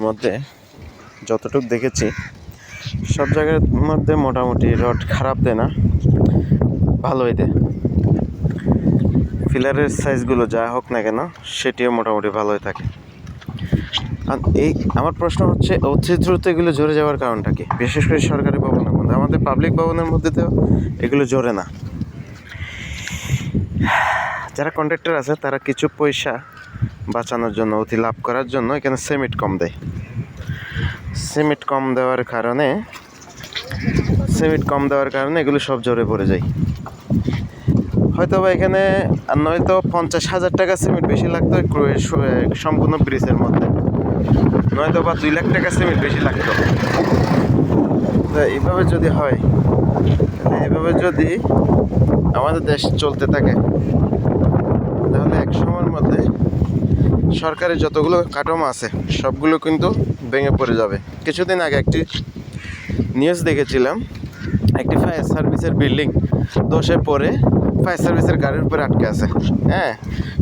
মধ্যে যতটুকু দেখেছি সব জায়গার মধ্যে মোটামুটি রড খারাপ দেয় না, ভালোই দেয়। পিলারের সাইজগুলো যা হোক না কেন সেটিও মোটামুটি ভালোই থাকে। আর আমার প্রশ্ন হচ্ছে অতি দ্রুত এগুলো ঝরে যাওয়ার কারণটা কি? বিশেষ করে সরকারি ভবনের মধ্যে, আমাদের পাবলিক ভবনের মধ্যে তো এগুলো ঝরে না। যারা কন্ট্রাক্টর আছে তারা কিছু পয়সা বাঁচানোর জন্য, অতি লাভ করার জন্য এখানে সিমেন্ট কম দেয়। সিমেন্ট কম দেওয়ার কারণে এগুলো সব ঝরে পড়ে যায়। হয়তো বা এখানে নয়তো 50,000 টাকা সিমেন্ট বেশি লাগতো সম্পূর্ণ ব্রিজের মধ্যে, নয়তো বা 2 লাখ টাকা সিমেন্ট বেশি লাগতো। তো এইভাবে যদি হয়, এইভাবে যদি আমাদের দেশ চলতে থাকে, তাহলে এক সময়ের মধ্যে সরকারি যতগুলো কাঠামো আছে সবগুলো কিন্তু ভেঙে পড়ে যাবে। কিছুদিন আগে একটি নিউজ দেখেছিলাম, একটি ফায়ার সার্ভিসের বিল্ডিং ধসে পড়ে ফায়ার সার্ভিসের গাড়ির উপরে আটকে আছে। হ্যাঁ,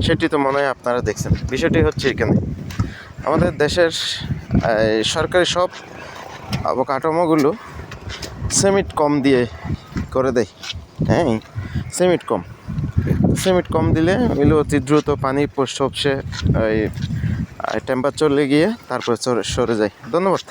সেটি তো মনে হয় আপনারা দেখছেন। বিষয়টি হচ্ছে এখানে আমাদের দেশের সরকারি সব কাঠামোগুলো সিমেন্ট কম দিয়ে করে দেয়। হ্যাঁ, সিমেন্ট কম দিলে এগুলো অতি দ্রুত পানি সবসে টেম্পারেচার চলে গিয়ে তারপরে সরে যায়। ধন্যবাদ।